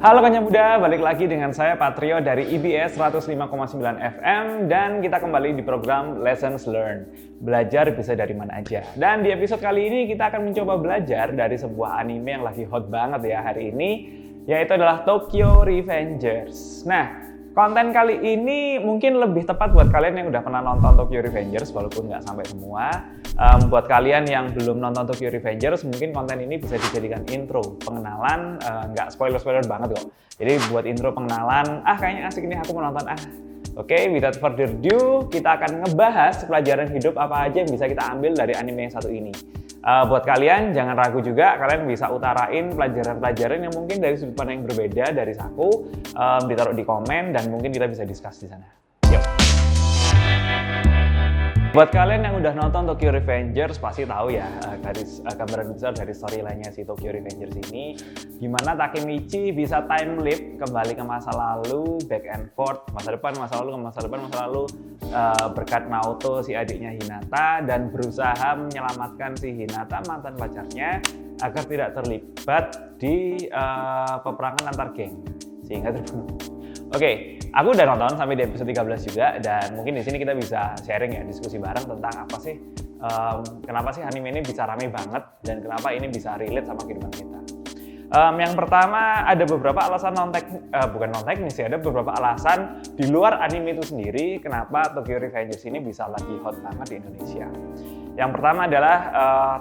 Halo Kanya Muda, balik lagi dengan saya Patrio dari IBS 105,9 FM dan kita kembali di program Lessons Learned. Belajar bisa dari mana aja. Dan di episode kali ini kita akan mencoba belajar dari sebuah anime yang lagi hot banget ya hari ini, yaitu adalah Tokyo Revengers. Nah, konten kali ini mungkin lebih tepat buat kalian yang udah pernah nonton Tokyo Revengers walaupun nggak sampai semua. Buat kalian yang belum nonton Tokyo Revengers, mungkin konten ini bisa dijadikan intro, pengenalan, nggak spoiler-spoiler banget kok. Jadi buat intro pengenalan, kayaknya asik nih aku mau nonton. Oke, without further ado, kita akan ngebahas pelajaran hidup apa aja yang bisa kita ambil dari anime yang satu ini. Buat kalian, jangan ragu juga, kalian bisa utarain pelajaran-pelajaran yang mungkin dari sudut pandang yang berbeda dari aku, ditaruh di komen, dan mungkin kita bisa discuss di sana. Yuk! Buat kalian yang udah nonton Tokyo Revengers pasti tahu ya gambaran besar dari storyline-nya si Tokyo Revengers ini, gimana Takemichi bisa time leap kembali ke masa lalu, back and forth, masa depan, masa lalu, ke masa depan, masa lalu, berkat Naoto si adiknya Hinata, dan berusaha menyelamatkan si Hinata mantan pacarnya agar tidak terlibat di peperangan antar geng sehingga terbunuh. Oke, aku udah nonton sampai di episode 13 juga, dan mungkin di sini kita bisa sharing ya, diskusi bareng tentang apa sih, kenapa sih anime ini bisa rame banget, dan kenapa ini bisa relate sama kehidupan kita. Yang pertama, ada beberapa alasan bukan non teknis ya, ada beberapa alasan di luar anime itu sendiri kenapa Tokyo Revengers ini bisa lagi hot banget di Indonesia. Yang pertama adalah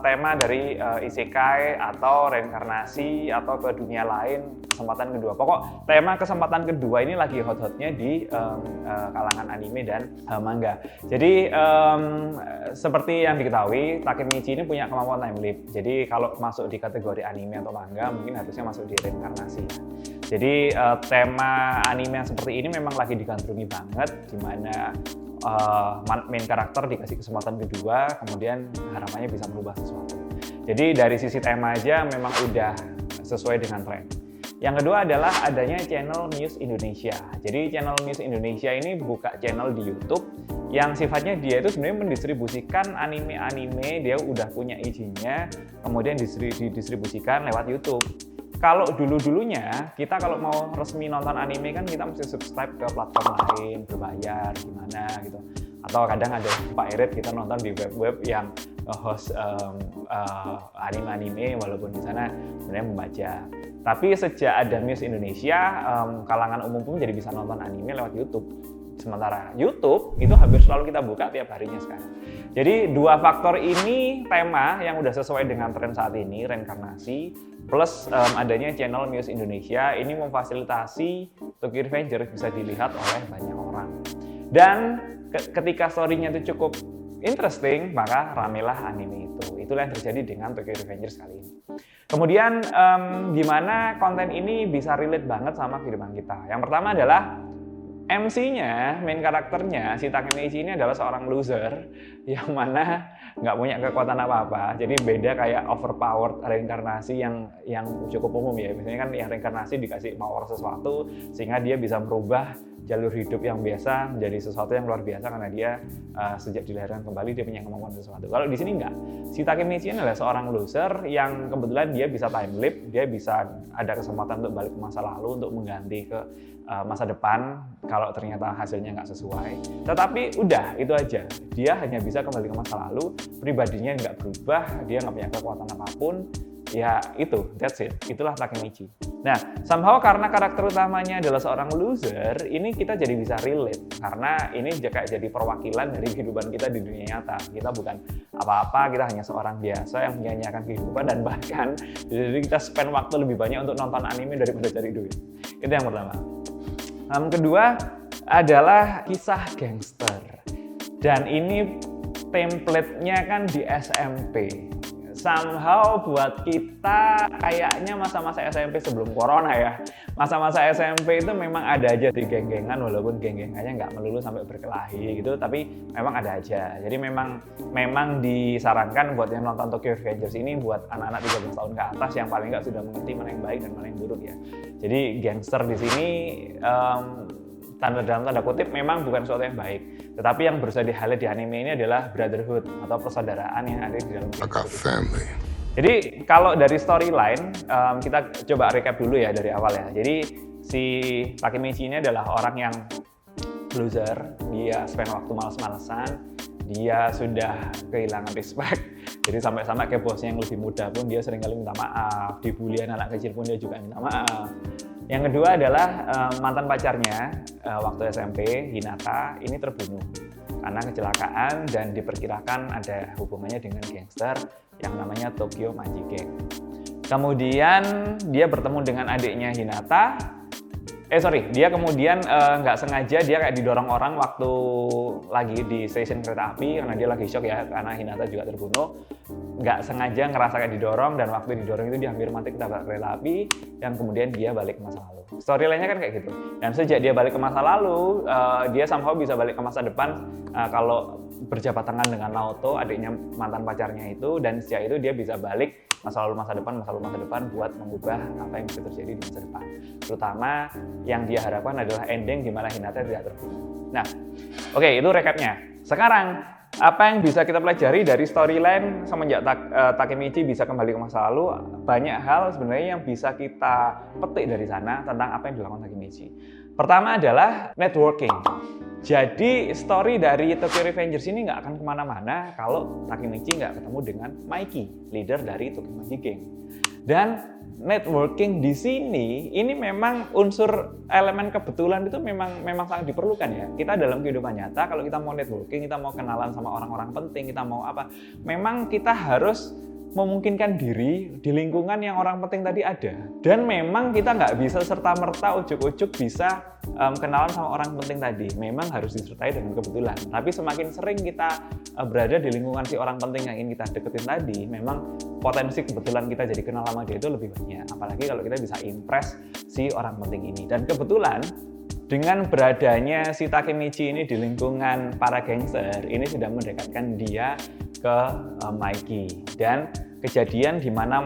tema dari isekai atau reinkarnasi atau ke dunia lain, kesempatan kedua. Pokok tema kesempatan kedua ini lagi hot-hotnya di kalangan anime dan manga. Jadi seperti yang diketahui, Takemichi ini punya kemampuan time leap. Jadi kalau masuk di kategori anime atau manga, mungkin harusnya masuk di reinkarnasi. Jadi tema anime yang seperti ini memang lagi digandrungi banget, di mana main karakter dikasih kesempatan kedua, kemudian harapannya bisa merubah sesuatu. Jadi dari sisi tema aja memang udah sesuai dengan tren. Yang kedua adalah adanya channel Muse Indonesia. Jadi channel Muse Indonesia ini buka channel di YouTube yang sifatnya dia itu sebenarnya mendistribusikan anime-anime, dia udah punya izinnya, kemudian didistribusikan lewat YouTube. Kalau dulu-dulunya, kita kalau mau resmi nonton anime kan kita mesti subscribe ke platform lain, berbayar, gimana gitu. Atau kadang ada pirate, kita nonton di web-web yang host anime-anime, walaupun di sana sebenarnya membaca. Tapi sejak ada Muse Indonesia, kalangan umum pun jadi bisa nonton anime lewat YouTube. Sementara YouTube itu hampir selalu kita buka tiap harinya sekarang. Jadi dua faktor ini tema yang udah sesuai dengan tren saat ini, reinkarnasi, plus adanya channel Muse Indonesia ini memfasilitasi Tokyo Revengers bisa dilihat oleh banyak orang. Dan ketika story-nya itu cukup interesting, maka ramelah anime itu. Itulah yang terjadi dengan Tokyo Revengers kali ini. Kemudian gimana konten ini bisa relate banget sama kehidupan kita. Yang pertama adalah MC-nya, main karakternya, si Takemichi ini adalah seorang loser yang mana nggak punya kekuatan apa-apa. Jadi beda kayak overpowered reinkarnasi yang cukup umum ya. Biasanya kan yang reinkarnasi dikasih power sesuatu sehingga dia bisa merubah jalur hidup yang biasa menjadi sesuatu yang luar biasa karena dia sejak dilahirkan kembali dia punya kemampuan sesuatu. Kalau di sini enggak. Si Takemichi ini adalah seorang loser yang kebetulan dia bisa time leap, dia bisa ada kesempatan untuk balik ke masa lalu untuk mengganti ke masa depan kalau ternyata hasilnya nggak sesuai. Tetapi udah, itu aja. Dia hanya bisa kembali ke masa lalu, pribadinya nggak berubah, dia nggak punya kekuatan apapun. Ya itu, that's it. Itulah Takemichi. Nah, somehow karena karakter utamanya adalah seorang loser, ini kita jadi bisa relate. Karena ini kayak jadi perwakilan dari kehidupan kita di dunia nyata. Kita bukan apa-apa, kita hanya seorang biasa yang menyanyiakan kehidupan, dan bahkan jadi kita spend waktu lebih banyak untuk nonton anime daripada cari duit. Itu yang pertama. Kedua adalah kisah gangster. Dan ini template-nya kan di SMP. Somehow buat kita kayaknya masa-masa SMP sebelum corona ya, masa-masa SMP itu memang ada aja di geng-gengan, walaupun geng-gengannya nggak melulu sampai berkelahi gitu, tapi memang ada aja. Jadi memang disarankan buat yang nonton Tokyo Revengers ini buat anak-anak 13 tahun ke atas yang paling nggak sudah mengerti mana yang baik dan mana yang buruk ya. Jadi gangster di sini dalam tanda kutip memang bukan sesuatu yang baik, tetapi yang berusaha di highlight di anime ini adalah brotherhood atau persaudaraan yang ada di dalam I got family. Jadi kalau dari storyline, kita coba recap dulu ya dari awal ya. Jadi si Takemichi ini adalah orang yang loser, dia spend waktu males-malesan, dia sudah kehilangan respect. Jadi sampai-sampai ke bosnya yang lebih muda pun dia seringkali minta maaf, dibully anak kecil pun dia juga minta maaf. Yang kedua adalah mantan pacarnya waktu SMP, Hinata, ini terbunuh karena kecelakaan dan diperkirakan ada hubungannya dengan gangster yang namanya Tokyo Maji Gang. Kemudian dia bertemu dengan adiknya Hinata. Dia kemudian nggak sengaja dia kayak didorong orang waktu lagi di stasiun kereta api karena dia lagi shock ya karena Hinata juga terbunuh. Nggak sengaja ngerasa kayak didorong dan waktu didorong itu dia hampir mati ketabrak kereta api dan kemudian dia balik ke masa lalu. Storyline-nya kan kayak gitu. Dan sejak dia balik ke masa lalu, dia somehow bisa balik ke masa depan kalau berjabat tangan dengan Naoto, adiknya mantan pacarnya itu, dan sejak itu dia bisa balik masa lalu masa depan buat mengubah apa yang bisa terjadi di masa depan. Terutama yang dia harapkan adalah ending di mana Hinata tidak terbunuh. Nah, oke, itu recapnya. Sekarang apa yang bisa kita pelajari dari storyline semenjak Takemichi bisa kembali ke masa lalu? Banyak hal sebenarnya yang bisa kita petik dari sana tentang apa yang dilakukan Takemichi. Pertama adalah networking. Jadi story dari Tokyo Revengers ini nggak akan kemana-mana kalau Takemichi nggak ketemu dengan Mikey, leader dari Tokyo Maji Gang. Dan networking di sini ini memang unsur elemen kebetulan itu memang sangat diperlukan ya. Kita dalam kehidupan nyata kalau kita mau networking, kita mau kenalan sama orang-orang penting, kita mau apa, memang kita harus memungkinkan diri di lingkungan yang orang penting tadi ada. Dan memang kita nggak bisa serta-merta ujuk-ujuk bisa kenalan sama orang penting tadi. Memang harus disertai dengan kebetulan. Tapi semakin sering kita berada di lingkungan si orang penting yang ingin kita deketin tadi, memang potensi kebetulan kita jadi kenal sama dia itu lebih banyak. Apalagi kalau kita bisa impress si orang penting ini. Dan kebetulan dengan beradanya si Takemichi ini di lingkungan para gangster, ini sudah mendekatkan dia ke Mikey. Dan kejadian di mana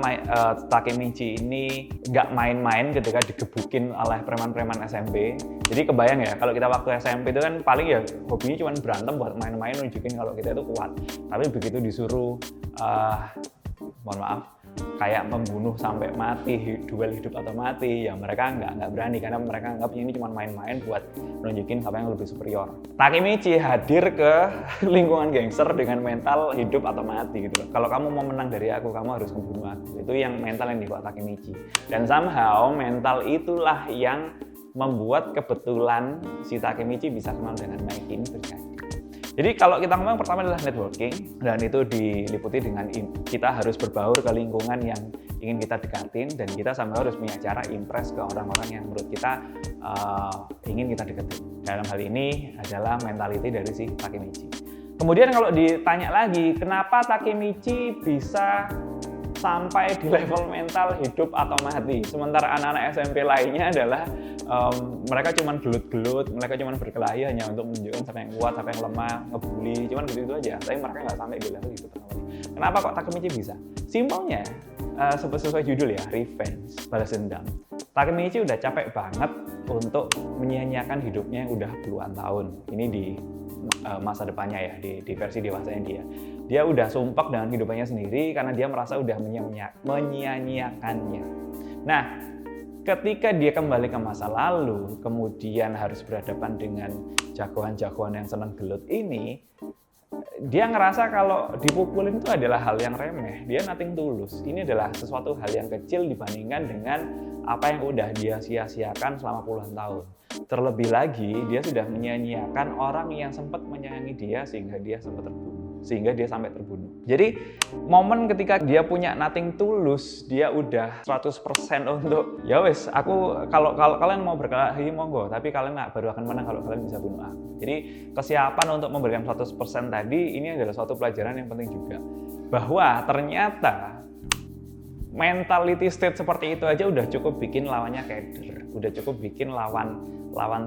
Takemichi ini nggak main-main ketika digebukin oleh preman-preman SMP. Jadi kebayang ya, kalau kita waktu SMP itu kan paling ya hobinya cuma berantem buat main-main, nunjukin kalau kita itu kuat. Tapi begitu disuruh, mohon maaf, kayak membunuh sampai mati, duel hidup atau mati, ya mereka nggak berani karena mereka anggap ini cuma main-main buat nunjukin apa yang lebih superior. Takemichi hadir ke lingkungan gangster dengan mental hidup atau mati gitu loh. Kalau kamu mau menang dari aku, kamu harus membunuh aku. Itu yang mental yang dibawa Takemichi. Dan somehow mental itulah yang membuat kebetulan si Takemichi bisa kenal dengan Mikey ini terjadi. Jadi kalau kita ngomong pertama adalah networking, dan itu diliputi dengan kita harus berbaur ke lingkungan yang ingin kita dekatin, dan kita sama harus punya cara impress ke orang-orang yang menurut kita ingin kita deketin. Dalam hal ini adalah mentality dari si Takemichi. Kemudian kalau ditanya lagi, kenapa Takemichi bisa sampai di level mental hidup atau mati, sementara anak-anak SMP lainnya adalah mereka cuma gelut-gelut, mereka cuma berkelahi hanya untuk menunjukkan siapa yang kuat, siapa yang lemah, ngebully, cuma gitu aja. Tapi mereka nggak sampai di level itu. Kenapa kok Takemichi bisa? Simpelnya, sesuai judul ya, revenge, balas dendam. Takemichi udah capek banget untuk menyia-nyiakan hidupnya yang udah puluhan tahun. Ini di masa depannya ya, di versi dewasanya dia. Dia udah sumpek dengan hidupannya sendiri karena dia merasa udah menyia-nyiakannya. Nah, ketika dia kembali ke masa lalu, kemudian harus berhadapan dengan jagoan-jagoan yang senang gelut ini, dia ngerasa kalau dipukulin itu adalah hal yang remeh. Dia nothing tulus. Ini adalah sesuatu hal yang kecil dibandingkan dengan apa yang udah dia sia-siakan selama puluhan tahun. Terlebih lagi, dia sudah menyia-nyiakan orang yang sempat menyayangi dia sehingga dia sampai terbunuh. Jadi momen ketika dia punya nothing tulus, dia udah 100% untuk ya wes, aku kalau kalian mau berkelahi monggo, tapi kalian baru akan menang kalau kalian bisa bunuh aku. Jadi kesiapan untuk memberikan 100% tadi ini adalah suatu pelajaran yang penting juga, bahwa ternyata mentality state seperti itu aja udah cukup bikin lawannya keder, udah cukup bikin lawan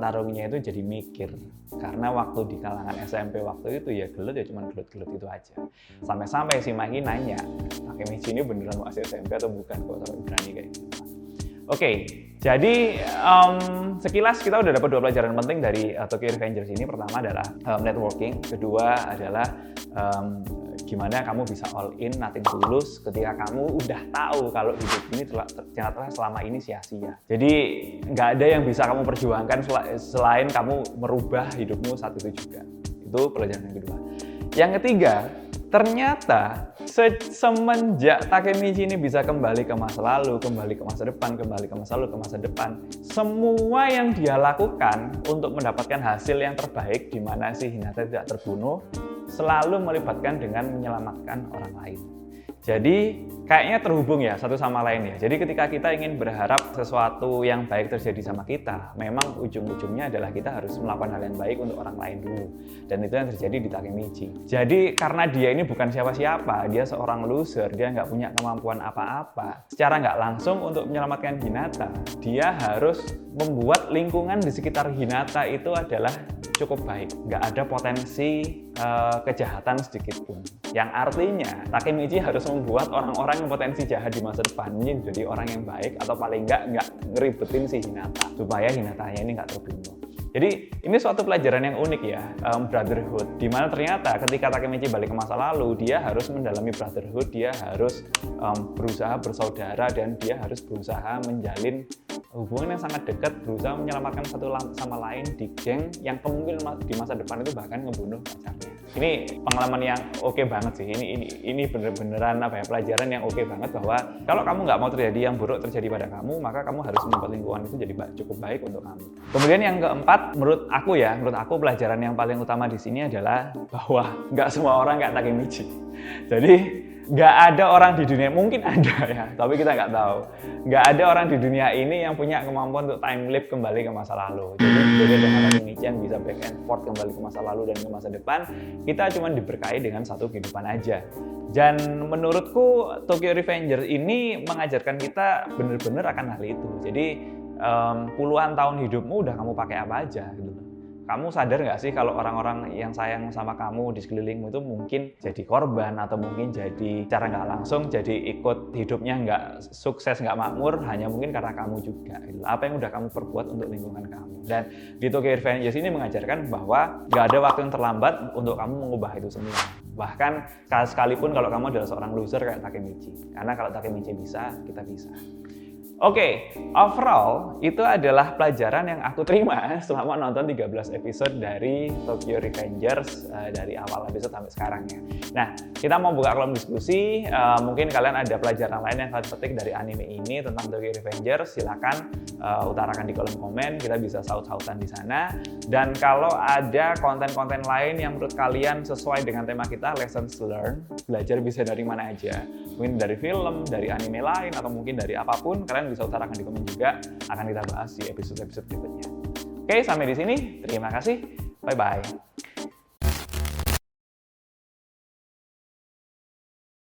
tarungnya itu jadi mikir. Karena waktu di kalangan SMP waktu itu ya gelut ya cuma gelut-gelut itu aja. Sampai-sampai si Mikey nanya, Takemichi ini beneran masih SMP atau bukan kok sampai berani kayak gitu. Oke, jadi sekilas kita udah dapat 2 pelajaran penting dari Tokyo Revengers ini. Pertama adalah networking, kedua adalah gimana kamu bisa all in, nothing tulus ketika kamu udah tahu kalau hidup ini ternyata selama ini sia-sia. Jadi nggak ada yang bisa kamu perjuangkan selain kamu merubah hidupmu saat itu juga. Itu pelajaran yang kedua. Yang ketiga, ternyata semenjak Takemichi ini bisa kembali ke masa lalu, kembali ke masa depan, kembali ke masa lalu, ke masa depan, semua yang dia lakukan untuk mendapatkan hasil yang terbaik di mana si Hinata tidak terbunuh selalu melibatkan dengan menyelamatkan orang lain. Jadi kayaknya terhubung ya satu sama lain ya. Jadi ketika kita ingin berharap sesuatu yang baik terjadi sama kita, memang ujung-ujungnya adalah kita harus melakukan hal yang baik untuk orang lain dulu. Dan itu yang terjadi di Takemichi. Jadi karena dia ini bukan siapa-siapa, dia seorang loser, dia nggak punya kemampuan apa-apa. Secara nggak langsung untuk menyelamatkan Hinata, dia harus membuat lingkungan di sekitar Hinata itu adalah cukup baik. Nggak ada potensi kejahatan sedikit pun. Yang artinya Takemichi harus membuat orang-orang yang potensi jahat di masa depan menjadi orang yang baik atau paling nggak ngeribetin si Hinata supaya Hinatanya ini nggak terbunuh. Jadi ini suatu pelajaran yang unik ya, brotherhood. Dimana ternyata ketika Takemichi balik ke masa lalu, dia harus mendalami brotherhood, dia harus berusaha bersaudara dan dia harus berusaha menjalin hubungan yang sangat dekat, berusaha menyelamatkan satu sama lain di geng yang kemungkinan di masa depan itu bahkan ngebunuh pacarnya. Ini pengalaman yang oke banget sih. Ini bener-beneran pelajaran yang oke banget bahwa kalau kamu nggak mau terjadi yang buruk terjadi pada kamu, maka kamu harus membuat lingkungan itu jadi cukup baik untuk kamu. Kemudian yang keempat, menurut aku pelajaran yang paling utama di sini adalah bahwa nggak semua orang kayak Takemichi. Jadi nggak ada orang di dunia, mungkin ada ya, tapi kita nggak tahu. Nggak ada orang di dunia ini yang punya kemampuan untuk time leap kembali ke masa lalu. Jadi beda dengan Takemichi yang bisa back and forth kembali ke masa lalu dan ke masa depan, kita cuma diberkahi dengan satu kehidupan aja. Dan menurutku Tokyo Revengers ini mengajarkan kita benar-benar akan hal itu. Jadi puluhan tahun hidupmu udah kamu pakai apa aja gitu. Kamu sadar nggak sih kalau orang-orang yang sayang sama kamu di sekelilingmu itu mungkin jadi korban atau mungkin jadi cara nggak langsung jadi ikut hidupnya nggak sukses, nggak makmur hanya mungkin karena kamu juga. Apa yang udah kamu perbuat untuk lingkungan kamu. Dan di Tokyo Revengers ini mengajarkan bahwa nggak ada waktu yang terlambat untuk kamu mengubah itu semua. Bahkan sekalipun kalau kamu adalah seorang loser kayak Takemichi. Karena kalau Takemichi bisa, kita bisa. Oke, overall itu adalah pelajaran yang aku terima selama nonton 13 episode dari Tokyo Revengers dari awal episode sampai sekarang ya. Nah, kita mau buka kolom diskusi, mungkin kalian ada pelajaran lain yang kalian petik dari anime ini tentang Tokyo Revengers, silakan utarakan di kolom komen, kita bisa saut-sautan di sana. Dan kalau ada konten-konten lain yang menurut kalian sesuai dengan tema kita, lessons learned, belajar bisa dari mana aja. Mungkin dari film, dari anime lain, atau mungkin dari apapun, kalian bisa utarakan di komen juga, akan kita bahas di episode-episode berikutnya. Oke, sampai di sini. Terima kasih. Bye-bye.